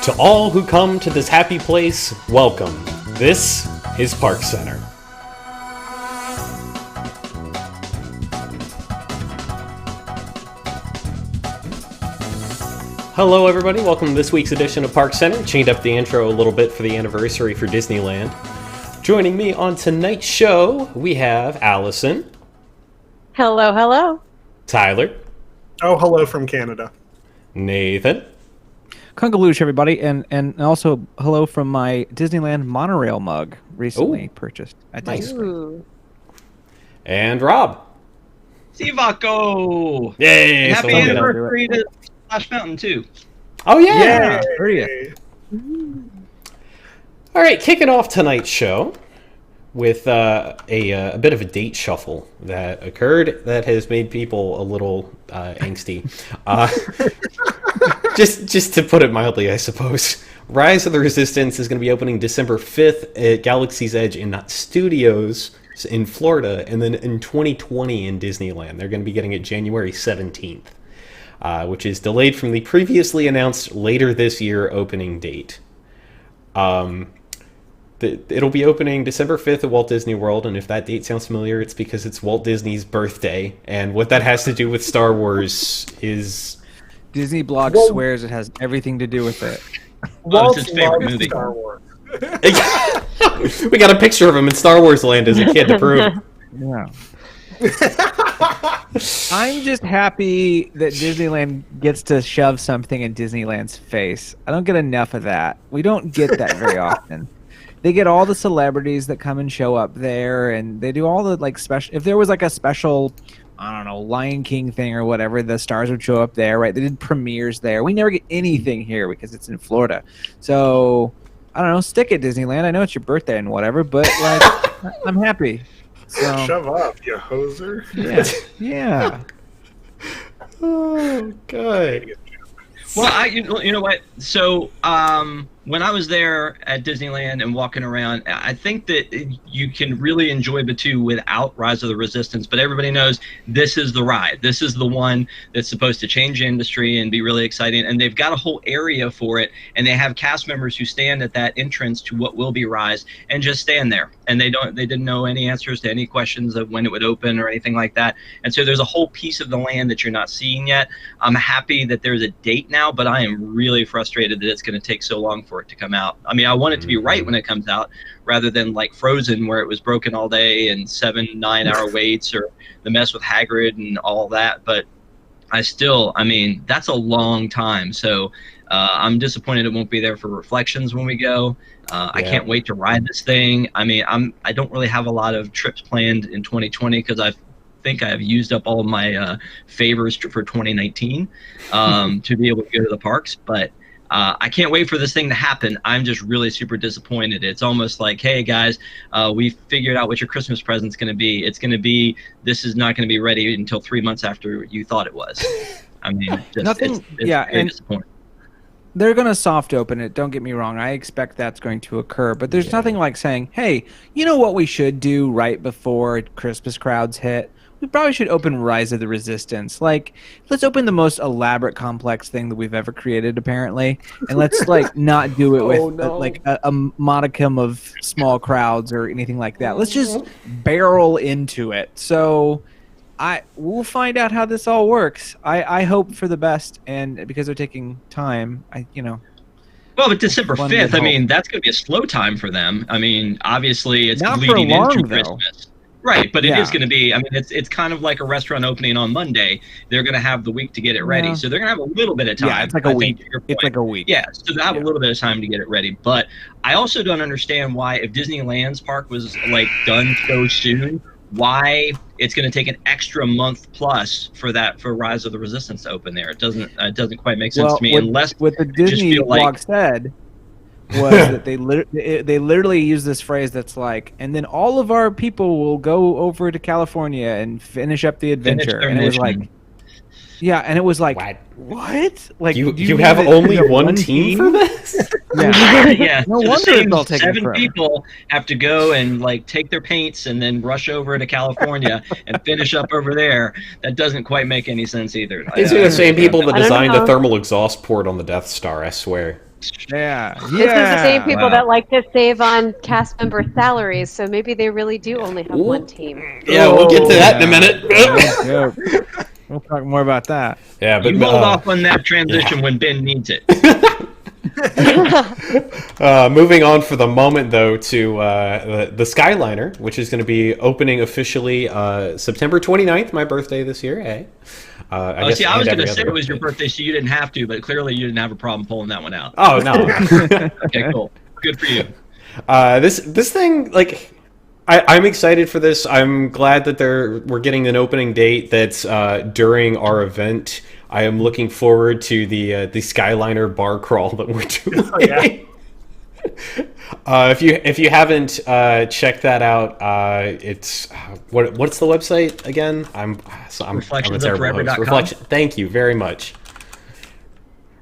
To all who come to this happy place, welcome. This is ParksCenter. Hello everybody, welcome to this week's edition of ParksCenter. Changed up the intro a little bit for the anniversary for Disneyland. Joining me on tonight's show, we have Allison. Hello, hello. Tyler. Oh, hello from Canada. Nathan. Kungaloosh, everybody, and also hello from my Disneyland Monorail mug recently purchased at Disneyland. And Rob. Sivako! Yay! And happy anniversary to Splash Mountain, too. Oh, yeah! 30th. All right, kicking off tonight's show with a bit of a date shuffle that occurred that has made people a little angsty. Just to put it mildly, I suppose. Rise of the Resistance is going to be opening December 5th at Galaxy's Edge in Studios in Florida, and then in 2020 in Disneyland. They're going to be getting it January 17th, which is delayed from the previously announced later this year opening date. It'll be opening December 5th at Walt Disney World, and if that date sounds familiar, it's because it's Walt Disney's birthday, and what that has to do with Star Wars is... Disney Blog swears it has everything to do with it. It's his favorite movie. Star Wars. We got a picture of him in Star Wars Land as a kid to prove. Yeah. I'm just happy that Disneyland gets to shove something in Disneyland's face. I don't get enough of that. We don't get that very often. They get all the celebrities that come and show up there, and they do all the special. If there was a special, I don't know, Lion King thing or whatever, the stars would show up there, right? They did premieres there. We never get anything here because it's in Florida. So I don't know, stick at Disneyland. I know it's your birthday and whatever, but I'm happy. So, shove up, you hoser. Yeah. Oh, God. Well, you know what? So, when I was there at Disneyland and walking around, I think that you can really enjoy Batuu without Rise of the Resistance, but everybody knows this is the ride. This is the one that's supposed to change the industry and be really exciting, and they've got a whole area for it, and they have cast members who stand at that entrance to what will be Rise and just stand there, and they didn't know any answers to any questions of when it would open or anything like that, and so there's a whole piece of the land that you're not seeing yet. I'm happy that there's a date now, but I am really frustrated that it's going to take so long for it to come out. I mean, I want it to be right when it comes out, rather than like Frozen, where it was broken all day and 7-9 hour waits, or the mess with Hagrid and all that. But I mean, that's a long time. So I'm disappointed it won't be there for Reflections when we go. I can't wait to ride this thing. I mean, I don't really have a lot of trips planned in 2020 because I think I have used up all of my favors for 2019 to be able to go to the parks. But I can't wait for this thing to happen. I'm just really super disappointed. It's almost like, hey guys, we figured out what your Christmas present's going to be. It's going to be, this is not going to be ready until 3 months after you thought it was. I mean, it's very disappointing. They're going to soft open it, don't get me wrong. I expect that's going to occur. But there's nothing like saying, hey, you know what we should do right before Christmas crowds hit? We probably should open Rise of the Resistance. Let's open the most elaborate, complex thing that we've ever created, apparently, and let's not do it with a modicum of small crowds or anything like that. Let's just barrel into it. So, we'll find out how this all works. I hope for the best, and because they're taking time, Well, but December 5th, I mean, that's going to be a slow time for them. I mean, obviously, it's leading into Christmas. Right, but it is going to be, I mean, it's kind of like a restaurant opening on Monday. They're going to have the week to get it ready. So they're going to have a little bit of time. Yeah, it's like a week. It's like a week. Yeah, so they have a little bit of time to get it ready. But I also don't understand why, if Disneyland's park was, done so soon, why it's going to take an extra month plus for Rise of the Resistance to open there. It doesn't quite make sense to me. Unless what the Disney blog said was that they literally use this phrase that's and then all of our people will go over to California and finish up the adventure. And it was what? You have only one team for this? Yeah. No wonder it's all taken 7 people have to go and take their paints and then rush over to California and finish up over there. That doesn't quite make any sense either. These are the same people that designed the thermal exhaust port on the Death Star, I swear. Yeah. This is the same people Wow. that like to save on cast member salaries, so maybe they really do only have one team. Yeah, we'll get to that in a minute. No joke. We'll talk more about that. Yeah, but You hold off on that transition when Ben needs it. moving on for the moment, though, to the Skyliner, which is going to be opening officially September 29th, my birthday this year. Hey, I guess I was and going to every say other it was your birthday. birthday, so you didn't have to, but clearly you didn't have a problem pulling that one out. Oh no. Okay, cool. Good for you. This thing, like, I'm excited for this. I'm glad that we're getting an opening date that's during our event. I am looking forward to the Skyliner bar crawl that we're doing. Oh, yeah. If you haven't checked that out, it's what's the website again? I'm a terrible host. Reflection. Thank you very much.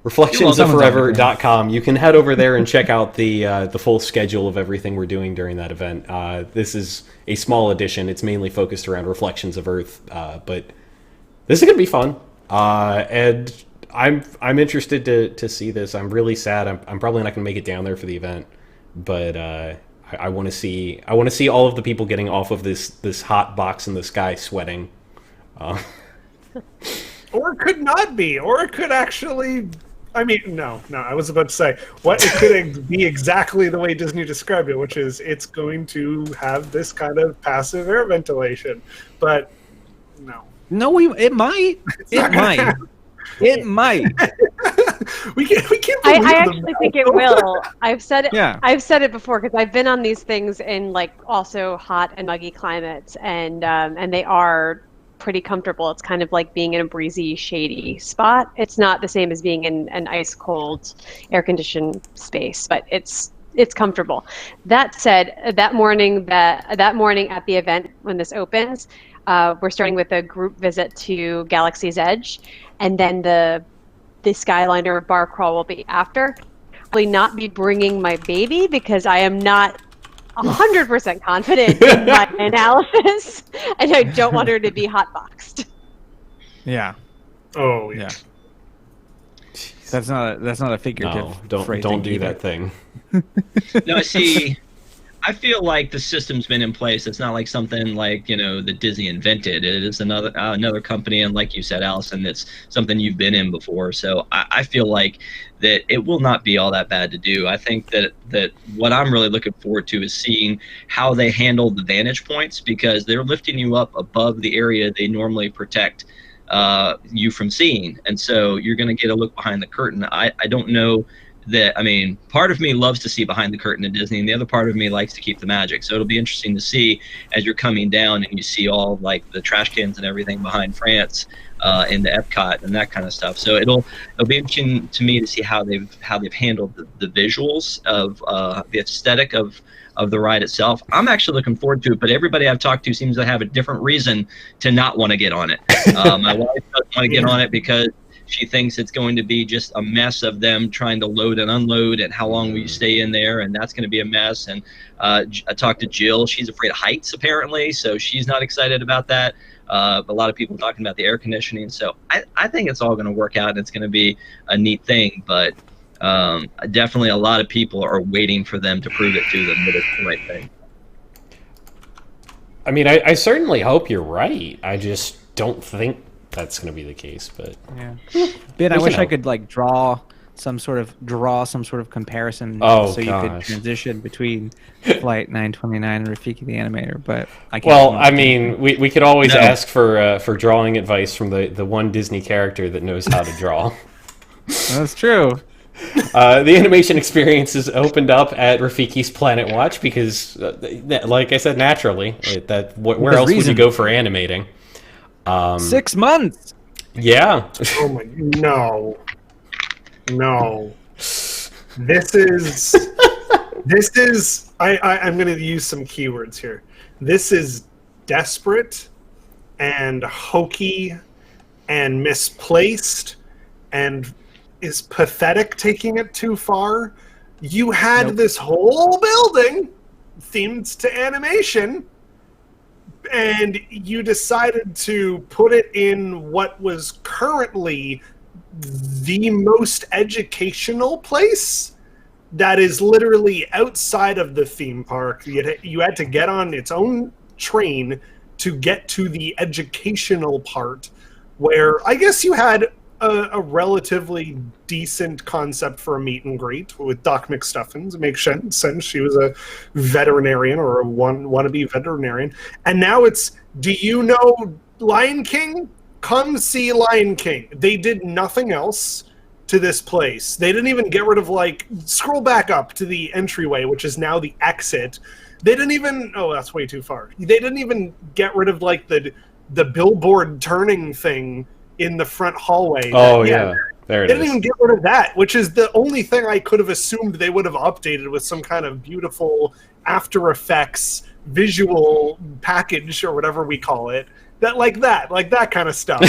Reflectionsofforever.com. You can head over there and check out the full schedule of everything we're doing during that event. This is a small edition. It's mainly focused around Reflections of Earth, but this is gonna be fun. And I'm interested to see this. I'm really sad. I'm probably not gonna make it down there for the event, but I want to see all of the people getting off of this hot box in the sky sweating. Or it could not be. Or it could actually... I mean, no. I was about to say, it could be exactly the way Disney described it, which is it's going to have this kind of passive air ventilation. But, no. No, it might. It might. It might. we can't believe I actually think it will. I've said it. Yeah. I've said it before because I've been on these things in like also hot and muggy climates, and they are pretty comfortable. It's kind of like being in a breezy, shady spot. It's not the same as being in an ice cold, air conditioned space, but it's comfortable. That said, that morning at the event when this opens, we're starting with a group visit to Galaxy's Edge, and then the Skyliner bar crawl will be after. I'll not be bringing my baby because I am not 100% confident in my analysis, and I don't want her to be hotboxed. Yeah. Oh, yeah. That's not a figurative. No, phrasing don't do either. that thing. No, see, I feel like the system's been in place. It's not like something like, that Disney invented. It is another company, and like you said, Allison, it's something you've been in before. So I feel like that it will not be all that bad to do. I think that what I'm really looking forward to is seeing how they handle the vantage points, because they're lifting you up above the area they normally protect you from seeing. And so you're going to get a look behind the curtain. I don't know part of me loves to see behind the curtain at Disney, and the other part of me likes to keep the magic. So it'll be interesting to see as you're coming down and you see all like the trash cans and everything behind France in the Epcot and that kind of stuff. So it'll be interesting to me to see how they've handled the visuals of the aesthetic of the ride itself. I'm actually looking forward to it, but everybody I've talked to seems to have a different reason to not want to get on it. My wife doesn't want to get on it because she thinks it's going to be just a mess of them trying to load and unload, and how long will you stay in there, and that's going to be a mess. And I talked to Jill. She's afraid of heights, apparently, so she's not excited about that. A lot of people talking about the air conditioning. So I think it's all going to work out, and it's going to be a neat thing. But definitely a lot of people are waiting for them to prove it to them that it's the right thing. I mean, I certainly hope you're right. I just don't think that's going to be the case, but yeah. Ben, I wish I could like draw some sort of comparison you could transition between Flight 929 and Rafiki the Animator, but I can't. Well, I mean, we could always ask for drawing advice from the one Disney character that knows how to draw. That's true. The animation experience is opened up at Rafiki's Planet Watch because, like I said, naturally, where else would you go for animating? 6 months. Yeah. Oh my! No. This is. I'm going to use some keywords here. This is desperate, and hokey, and misplaced, and is pathetic. Taking it too far. You had this whole building themed to animation, and you decided to put it in what was currently the most educational place that is literally outside of the theme park. You had to get on its own train to get to the educational part, where I guess you had a relatively decent concept for a meet and greet with Doc McStuffins. It makes sense. She was a veterinarian or a wannabe veterinarian. And now it's, do you know Lion King? Come see Lion King. They did nothing else to this place. They didn't even get rid of, like, scroll back up to the entryway, which is now the exit. They didn't even, oh, that's way too far. They didn't even get rid of, like, the billboard turning thing in the front hallway. Oh, yeah. There it They is. didn't even get rid of that, which is the only thing I could have assumed they would have updated with some kind of beautiful After Effects visual package or whatever we call it. That kind of stuff.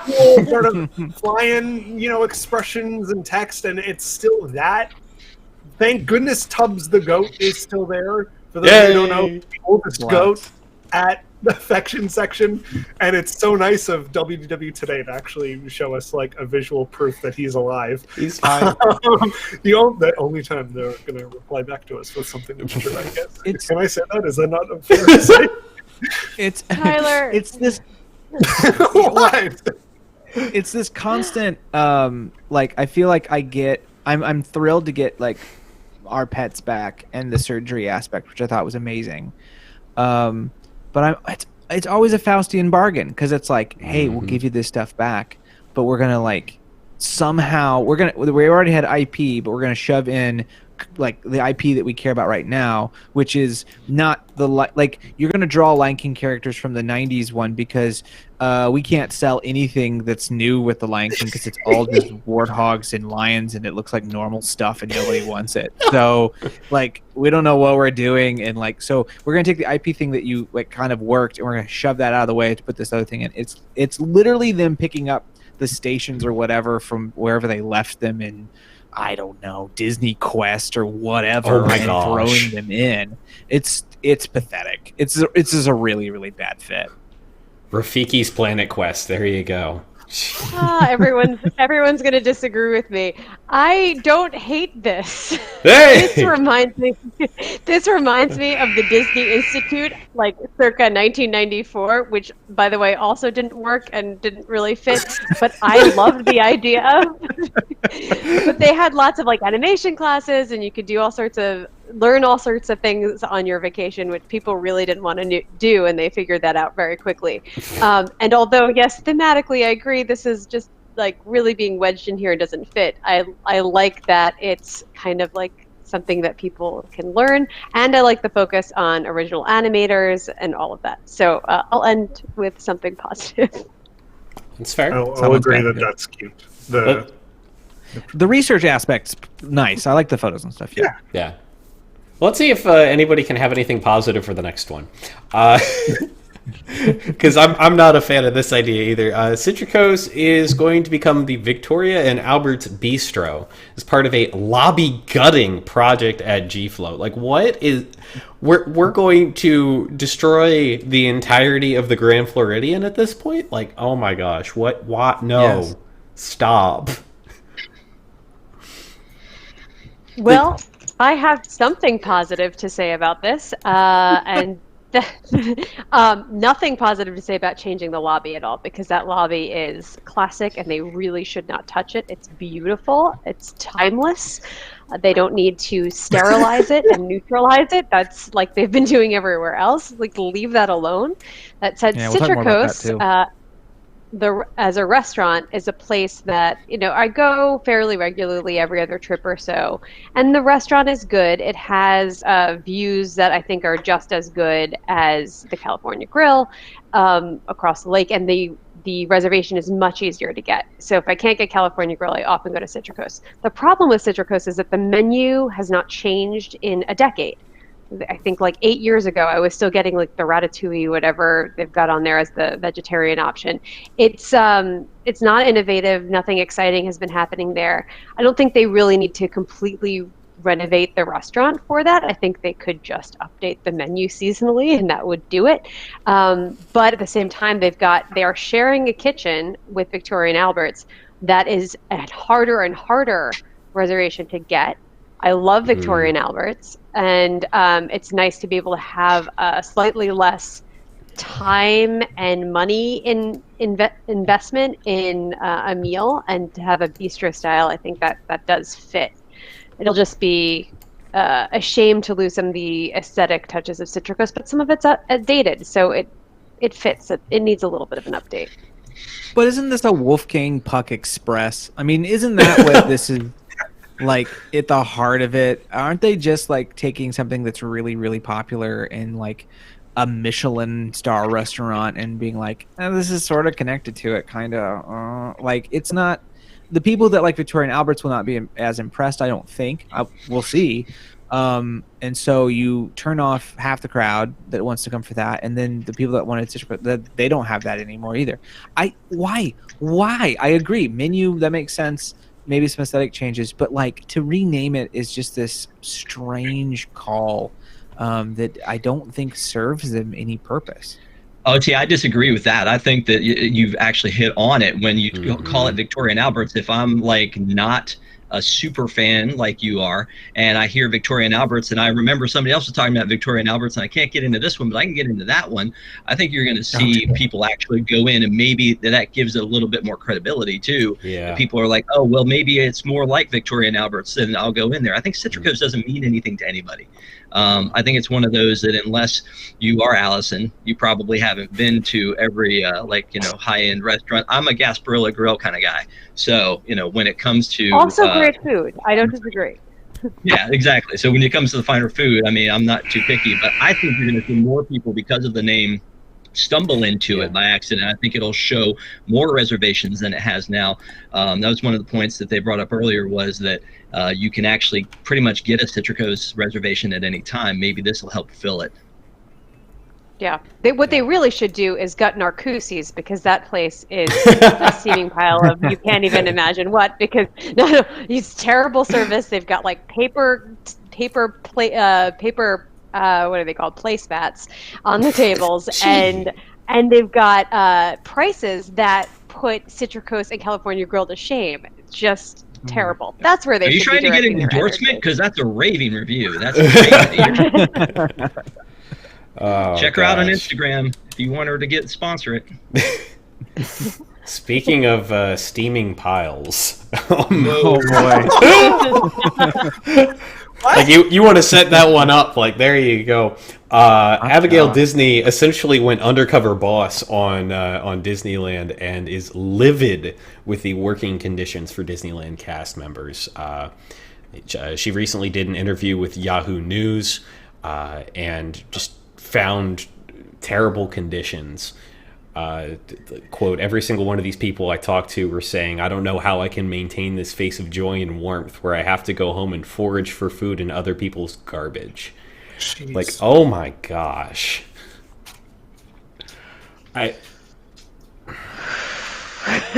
Cool, sort of flying, expressions and text, and it's still that. Thank goodness Tubbs the goat is still there. For those who don't know, the oldest goat at the affection section, and it's so nice of WDW Today to actually show us like a visual proof that he's alive. He's fine. The only time they're going to reply back to us with something true, I guess. Can I say that? Is that not unfair to say? It's Tyler. It's this. What? It's this constant. I feel like I'm thrilled to get like our pets back and the surgery aspect, which I thought was amazing. But it's always a Faustian bargain because it's like, hey, we'll give you this stuff back, but we're gonna like somehow we already had IP, but we're gonna shove in like the IP that we care about right now, which is not the like you're gonna draw Lion King characters from the '90s one because we can't sell anything that's new with the Lion King because it's all just warthogs and lions and it looks like normal stuff and nobody wants it. So like we don't know what we're doing, and like so we're gonna take the IP thing that you like kind of worked and we're gonna shove that out of the way to put this other thing in. It's literally them picking up the stations or whatever from wherever they left them in, I don't know, Disney Quest or whatever, and throwing them in. It's pathetic. It's just a really, really bad fit. Rafiki's Planet Quest. There you go. Everyone's going to disagree with me. I don't hate this. Hey! This reminds me of the Disney Institute, like circa 1994, which, by the way, also didn't work and didn't really fit. But I loved the idea of. But they had lots of like animation classes, and you could learn all sorts of things on your vacation, which people really didn't want to do, and they figured that out very quickly. And although, yes, thematically, I agree, this is just like really being wedged in here and doesn't fit. I like that it's kind of like something that people can learn, and I like the focus on original animators and all of that. So I'll end with something positive. That's fair. I'll agree that that's cute. The research aspect's nice. I like the photos and stuff. Yeah. Yeah. Well, let's see if anybody can have anything positive for the next one. Because I'm not a fan of this idea either. Citricos is going to become the Victoria and Albert's Bistro as part of a lobby gutting project at G-Float. Like, what is... We're going to destroy the entirety of the Grand Floridian at this point? Like, oh my gosh. What? No. Yes. Stop. Well, I have something positive to say about this, and nothing positive to say about changing the lobby at all, because that lobby is classic and they really should not touch it. It's beautiful. It's timeless. They don't need to sterilize it and neutralize it. That's like they've been doing everywhere else. Like, leave that alone. That said, yeah, we'll talk more about that too. As a restaurant is a place that, I go fairly regularly every other trip or so, and the restaurant is good. It has views that I think are just as good as the California Grill across the lake, and the reservation is much easier to get. So if I can't get California Grill, I often go to Citricos. The problem with Citricos is that the menu has not changed in a decade. I think like 8 years ago, I was still getting like the ratatouille, whatever they've got on there as the vegetarian option. It's not innovative. Nothing exciting has been happening there. I don't think they really need to completely renovate the restaurant for that. I think they could just update the menu seasonally, and that would do it. But at the same time, they are sharing a kitchen with Victoria and Albert's, that is a harder and harder reservation to get. I love Victoria and Albert's, and it's nice to be able to have a slightly less time and money in investment in a meal, and to have a bistro style. I think that does fit. It'll just be a shame to lose some of the aesthetic touches of Citricos, but some of it's dated, so it fits. It needs a little bit of an update. But isn't this a Wolfgang Puck Express? I mean, isn't that what this is? Like, at the heart of it, aren't they just like taking something that's really, really popular in like a Michelin star restaurant and being like, this is sort of connected to it, kind of like it's not. The people that like Victoria and Albert's will not be as impressed, I don't think. We'll see. And so you turn off half the crowd that wants to come for that, and then the people that wanted to, they don't have that anymore either. Why? I agree. Menu, that makes sense. Maybe some aesthetic changes, but like to rename it is just this strange call that I don't think serves them any purpose. Oh, I disagree with that. I think that you've actually hit on it when you call it Victoria and Albert's. If I'm like not a super fan like you are, and I hear Victoria and Albert's, and I remember somebody else was talking about Victoria and Albert's, and I can't get into this one, but I can get into that one. I think you're going to see people actually go in, and maybe that gives it a little bit more credibility too. Yeah. People are like, oh, well, maybe it's more like Victoria and Albert's, and I'll go in there. I think Citricos doesn't mean anything to anybody. I think it's one of those that unless you are Allison, you probably haven't been to every high-end restaurant. I'm a Gasparilla Grill kind of guy. So, when it comes to... Also great food. I don't disagree. Yeah, exactly. So when it comes to the finer food, I mean, I'm not too picky, but I think you're going to see more people because of the name stumble into it by accident. I think it'll show more reservations than it has now. That was one of the points that they brought up earlier, was that you can actually pretty much get a Citricos reservation at any time. Maybe this will help fill it. Yeah. What they really should do is gut Narcoossee's, because that place is a steaming pile of you can't even imagine what, because no, it's terrible service. They've got like paper what are they called? Placemats on the tables, and they've got prices that put Citricos and California Grill to shame. It's just terrible. That's where they Are you should trying be to get an directing their endorsement? energy. Because that's a raving review. That's a raving. Check her out on Instagram if you want her to sponsor it. Speaking of steaming piles, Oh boy. like you want to set that one up? Like, there you go. Abigail Disney essentially went undercover boss on Disneyland and is livid with the working conditions for Disneyland cast members. She recently did an interview with Yahoo News and just found terrible conditions. Quote, every single one of these people I talked to were saying, I don't know how I can maintain this face of joy and warmth where I have to go home and forage for food in other people's garbage. Jeez. Like, oh my gosh.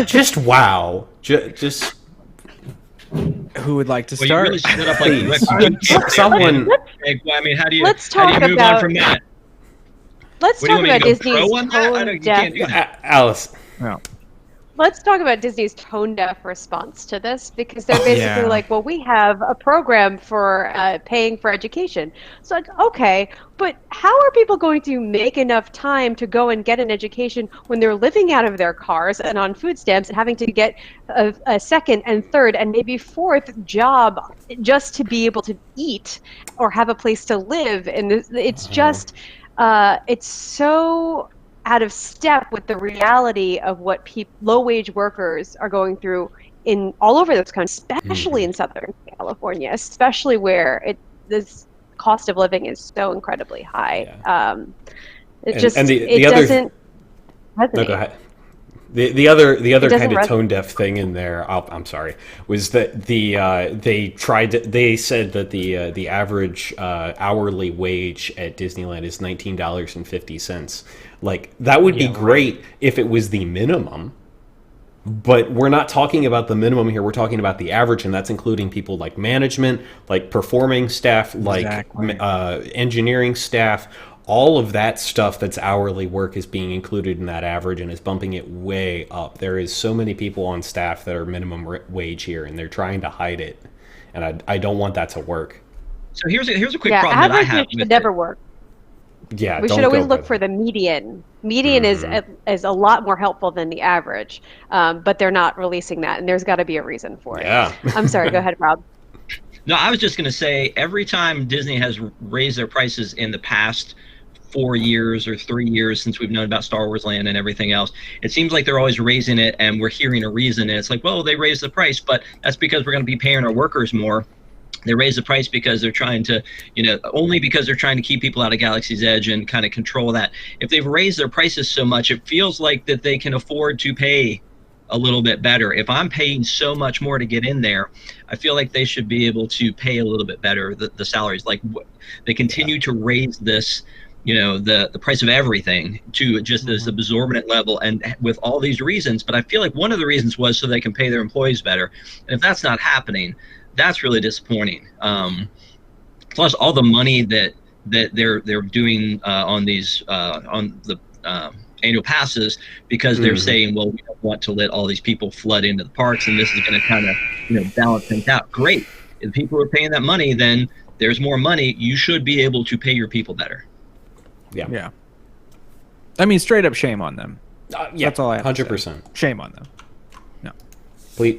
Just wow. Just Who would like to Well, you start? really stood up like someone. I mean, how do you Let's how do talk you move about- on from that? Let's What do you talk want me about to go pro Disney's on that? I tone don't, you can't do deaf. that. Alice. No. Let's talk about Disney's tone deaf response to this, because they're basically Yeah. like, well, we have a program for paying for education. So, like, okay, but how are people going to make enough time to go and get an education when they're living out of their cars and on food stamps and having to get a second and third and maybe fourth job just to be able to eat or have a place to live? And it's just, it's so out of step with the reality of what low-wage workers are going through in all over this country, especially in Southern California, especially where this cost of living is so incredibly high. It doesn't resonate. No, go ahead. The other kind of resonate. tone deaf thing in there, I'm sorry, was that they said that the average hourly wage at Disneyland is $19.50. Like, that would be great if it was the minimum, but we're not talking about the minimum here. We're talking about the average, and that's including people like management, like performing staff, like Exactly. engineering staff, all of that stuff that's hourly work is being included in that average and is bumping it way up. There is so many people on staff that are minimum wage here, and they're trying to hide it. And I don't want that to work. So here's a quick problem that I have. Averages should never work. Yeah, We should always look for the median. Median is a lot more helpful than the average, but they're not releasing that, and there's got to be a reason for it. Yeah. I'm sorry. Go ahead, Rob. No, I was just going to say, every time Disney has raised their prices in the past 4 years or 3 years since we've known about Star Wars Land and everything else, it seems like they're always raising it, and we're hearing a reason. And it's like, well, they raised the price, but that's because we're going to be paying our workers more. They raise the price because they're trying to, only because they're trying to keep people out of Galaxy's Edge and kind of control that. If they've raised their prices so much, it feels like that they can afford to pay a little bit better. If I'm paying so much more to get in there, I feel like they should be able to pay a little bit better the salaries. Like they continue to raise this, the price of everything to just this absorbent level, and with all these reasons. But I feel like one of the reasons was so they can pay their employees better. And if that's not happening, that's really disappointing. Plus, all the money that they're doing on these on the annual passes, because they're saying, well, we don't want to let all these people flood into the parks, and this is going to kind of balance things out. Great. If people are paying that money, then there's more money. You should be able to pay your people better. Yeah. I mean, straight up shame on them. Yeah, that's all I have 100%. to say. Shame on them. No.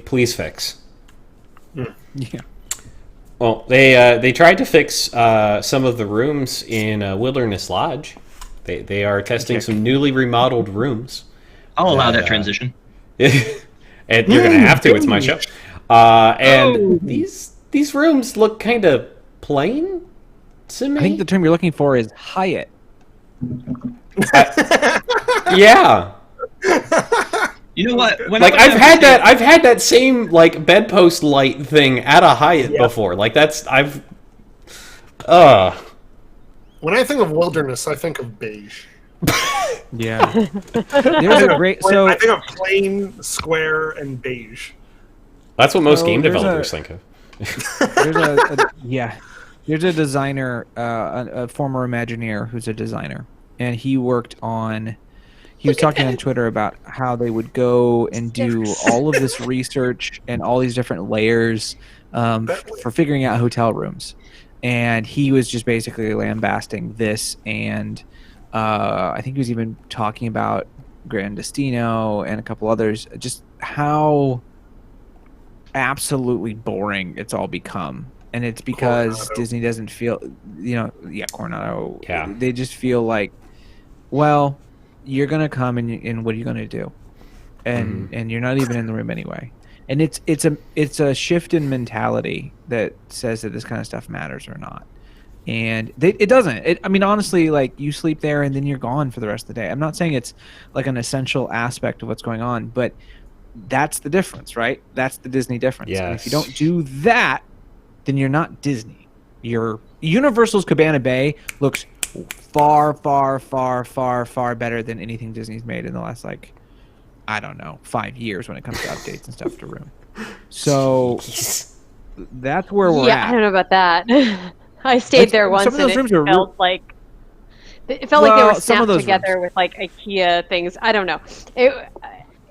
Please fix. Yeah. Well, they tried to fix some of the rooms in Wilderness Lodge. They are testing some newly remodeled rooms. I'll allow that transition. And you're going to have to. It's my show. And these rooms look kind of plain to me. I think the term you're looking for is Hyatt. Yeah. You know what? I've had that same bedpost light thing at a Hyatt before. When I think of wilderness, I think of beige. Yeah. There's a great I think of plain, square, and beige. That's what most game developers think of. There's a designer, a former Imagineer who's a designer, and he worked on. He was talking on Twitter about how they would go and do all of this research and all these different layers for figuring out hotel rooms. And he was just basically lambasting this, and I think he was even talking about Gran Destino and a couple others, just how absolutely boring it's all become. And it's because Coronado. Disney doesn't feel, Coronado. Yeah. They just feel like, well, you're gonna come and what are you gonna do? And you're not even in the room anyway. And it's a shift in mentality that says that this kind of stuff matters or not. And it doesn't. I mean, honestly, you sleep there and then you're gone for the rest of the day. I'm not saying it's like an essential aspect of what's going on, but that's the difference, right? That's the Disney difference. Yes. And if you don't do that, then you're not Disney. Universal's Cabana Bay looks far, far, far, far, far better than anything Disney's made in the last 5 years when it comes to updates and stuff to room. So that's where we're at. Yeah, I don't know about that. I stayed there once, some of those and rooms it are felt like they were snapped together with IKEA things. I don't know.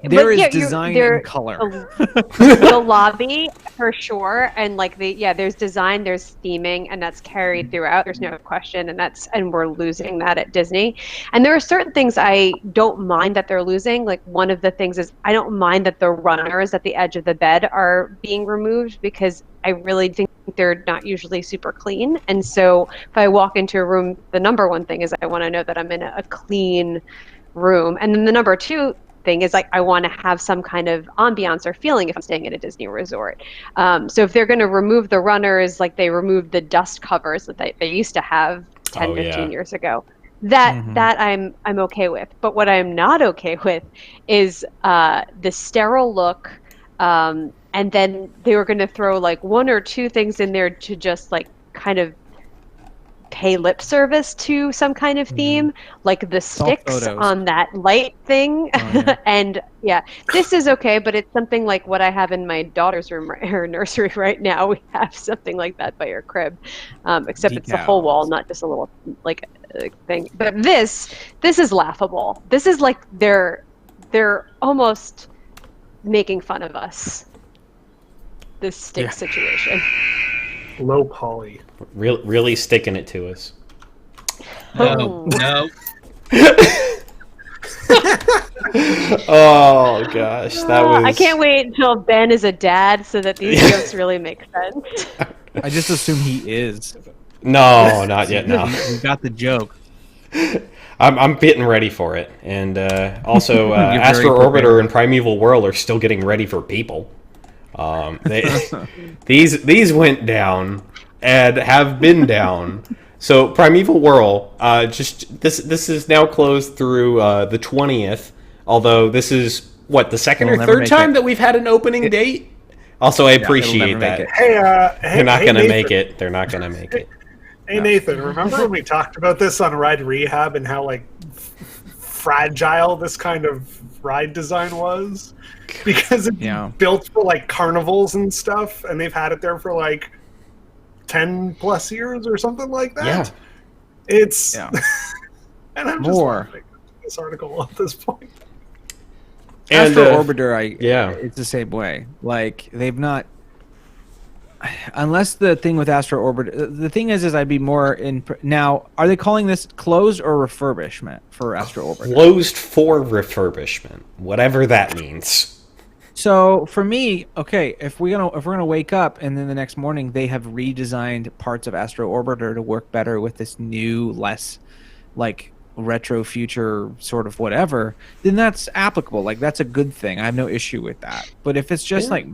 There is design and color. The lobby for sure, and there's design, there's theming, and that's carried throughout. There's no question, and we're losing that at Disney. And there are certain things I don't mind that they're losing. Like one of the things is I don't mind that the runners at the edge of the bed are being removed, because I really think they're not usually super clean. And so if I walk into a room, the number one thing is I want to know that I'm in a clean room, and then the number two thing is I want to have some kind of ambiance or feeling if I'm staying at a Disney resort. So if they're going to remove the runners, like they removed the dust covers that they used to have 15 years ago, that I'm okay with. But what I'm not okay with is the sterile look, and then they were going to throw one or two things in there to just kind of pay lip service to some kind of theme, like the sticks on that light thing. And this is okay, but it's something like what I have in my daughter's room, her nursery right now. We have something like that by her crib, except it's the whole wall, not just a little thing. But this is laughable. This is like they're almost making fun of us. This stick situation. Low poly. Really sticking it to us. No, no. Oh gosh, that was. I can't wait until Ben is a dad so that these jokes really make sense. I just assume he is. No, not yet. No, We got the joke. I'm getting ready for it, and also You're very Astro prepared. Orbiter and Primeval World are still getting ready for people. These went down and have been down. So Primeval World, just this is now closed through the 20th. Although this is what the second It'll or never third make time it. that we've had an opening date. Also, I it'll appreciate never make that. it. Hey, They're not hey, gonna Nathan. make it. They're not gonna make it. Hey Nathan, remember when we talked about this on Ride Rehab and how like fragile this kind of ride design was? Because it's Yeah. built for like carnivals and stuff, and they've had it there for like 10 plus years or something like that. Yeah. It's Yeah. and I'm just More. laughing at this article at this point. And Astro Orbiter, yeah. it's the same way. Like they've not, unless the thing with Astro Orbiter. The thing is I'd be more in now. Are they calling this closed or refurbishment for Astro Orbiter? Closed for refurbishment, whatever that means. So for me, okay, if we're gonna wake up and then the next morning they have redesigned parts of Astro Orbiter to work better with this new, less like retro future sort of whatever, then that's applicable. Like that's a good thing. I have no issue with that. But if it's just like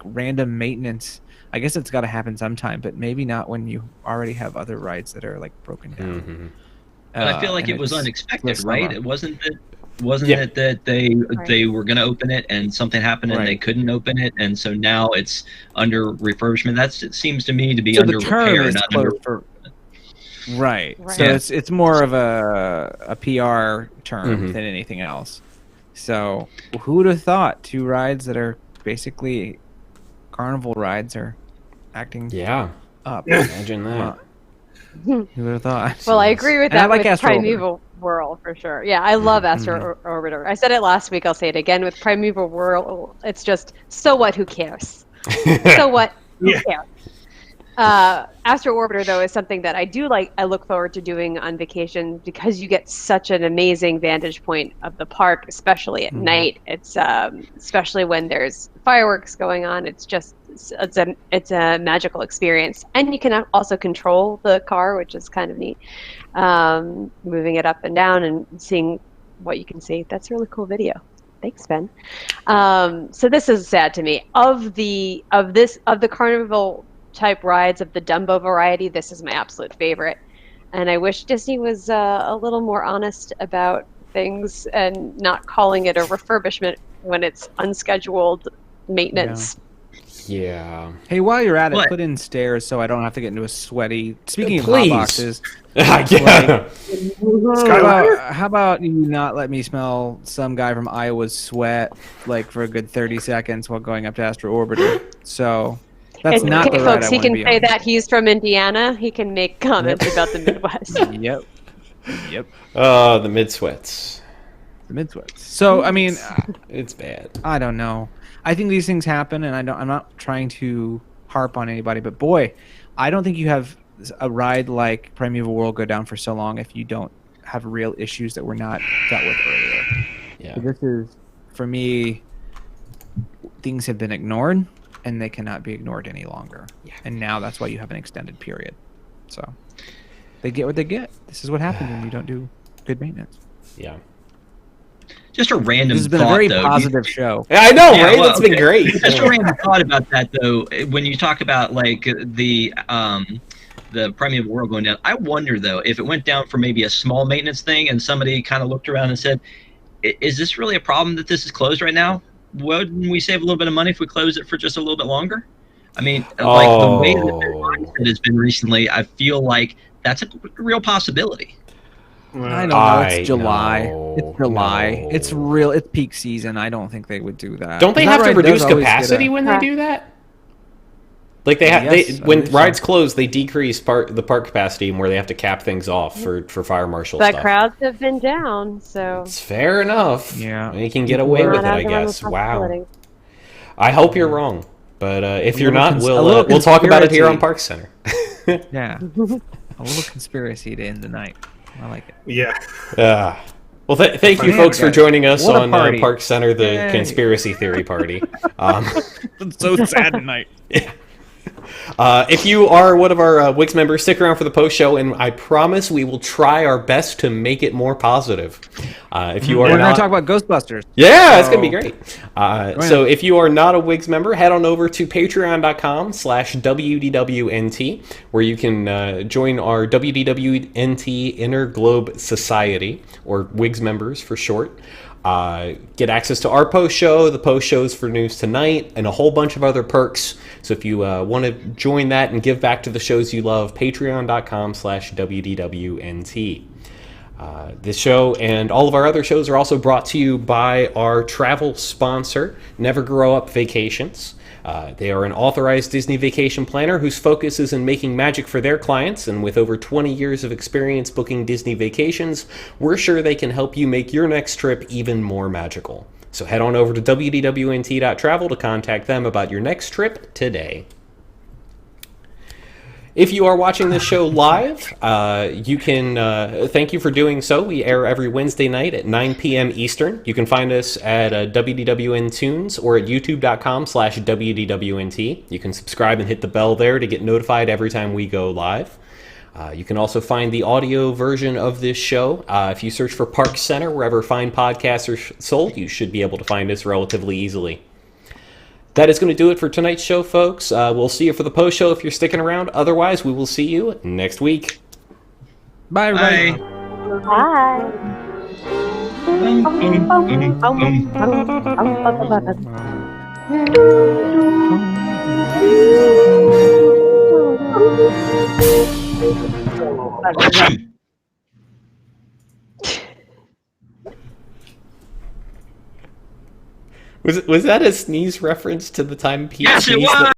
random maintenance, I guess it's got to happen sometime. But maybe not when you already have other rides that are like broken down. Mm-hmm. But I feel like and it was it's unexpected, this right? summer. It wasn't that Yeah. it that they were going to open it and something happened and they Right. couldn't open it, and so now it's under refurbishment. It seems to me to be So under the term repair, is not under. closed for. Right. Right. So Yeah. it's more of a PR term Mhm. than anything else. So who would have thought two rides that are basically carnival rides are acting Yeah, up? imagine that. Who would have thought? Well, I agree with And I that like with Astro Orbiter. Primeval World for sure. Yeah, I love Astro Orbiter. I said it last week. I'll say it again with Primeval World. It's just so what? Who cares? So what? Who Yeah. cares? Astro Orbiter though is something that I do like. I look forward to doing on vacation because you get such an amazing vantage point of the park, especially at night. It's especially when there's fireworks going on. It's just it's a magical experience, and you can also control the car, which is kind of neat. Moving it up and down and seeing what you can see. That's a really cool video. Thanks, Ben. So this is sad to me. Of the carnival type rides of the Dumbo variety, this is my absolute favorite, and I wish Disney was a little more honest about things and not calling it a refurbishment when it's unscheduled maintenance. Yeah. Hey, while you're at it, What? put in stairs so I don't have to get into a sweaty. Speaking of Please. hot boxes, Yeah. Skyliner? how about you not let me smell some guy from Iowa's sweat like for a good 30 seconds while going up to Astro Orbiter? So that's And, not okay, the ride folks, I he want to can be say on. that he's from Indiana. He can make comments about the Midwest. Yep. Yep. The mid sweats. The mid sweats. So I mean, It's bad. I don't know. I think these things happen, and I'm not trying to harp on anybody, but boy, I don't think you have a ride like Primeval World go down for so long if you don't have real issues that were not dealt with earlier. Yeah. So this is, for me, things have been ignored, and they cannot be ignored any longer. Yeah. And now that's why you have an extended period. So they get what they get. This is what happens when you don't do good maintenance. Yeah. Just a random This has been thought, a very though. positive show. Yeah, I know, Yeah, right? well, It's been okay. great. Just a random thought about that, though. When you talk about like the Primeval World going down, I wonder though if it went down for maybe a small maintenance thing, and somebody kind of looked around and said, "Is this really a problem that this is closed right now? Wouldn't we save a little bit of money if we close it for just a little bit longer?" I mean, like the way that their mindset has been recently, I feel like that's a real possibility. I don't know. It's I July. know, It's July. no. It's real. It's peak season. I don't think they would do that. Don't they That have to ride reduce does always get capacity a- when they do that? Like Yes, when I believe so. rides close, they decrease the park capacity and where they have to cap things off for fire marshal But stuff. crowds have been down, so It's fair enough. Yeah. You can get away not with it, out I of the realm of guess. Wow. possibility. I hope you're wrong, but if A you're little not, a little we'll talk about it here on conspiracy. ParksCenter. Yeah. A little conspiracy to end the night. I like it. Yeah. Well, thank you, Man, folks, for guys, joining us what a on party. ParksCenter, the Yay. conspiracy theory party. It's so sad tonight. If you are one of our Wix members, stick around for the post show, and I promise we will try our best to make it more positive. If you are We're going not, to talk about Ghostbusters. yeah, it's So- gonna be great. So if you are not a Wix member, head on over to patreon.com/WDWNT, where you can join our WDWNT Interglobe Society, or Wix members for short. Get access to our post show, the post shows for News Tonight, and a whole bunch of other perks. So if you want to join that and give back to the shows you love, patreon.com/WDWNT. This show and all of our other shows are also brought to you by our travel sponsor, Never Grow Up Vacations. They are an authorized Disney vacation planner whose focus is in making magic for their clients, and with over 20 years of experience booking Disney vacations, we're sure they can help you make your next trip even more magical. So head on over to wdwnt.travel to contact them about your next trip today. If you are watching this show live, you can thank you for doing so. We air every Wednesday night at 9 p.m. Eastern. You can find us at WDWN Tunes or at youtube.com/WDWNT. You can subscribe and hit the bell there to get notified every time we go live. You can also find the audio version of this show. If you search for ParksCenter wherever fine podcasts are sold, you should be able to find us relatively easily. That is going to do it for tonight's show, folks. We'll see you for the post show if you're sticking around. Otherwise, we will see you next week. Bye, everybody. Bye. Bye. Was that a sneeze reference to the time Pete Yes, it sneezed? was.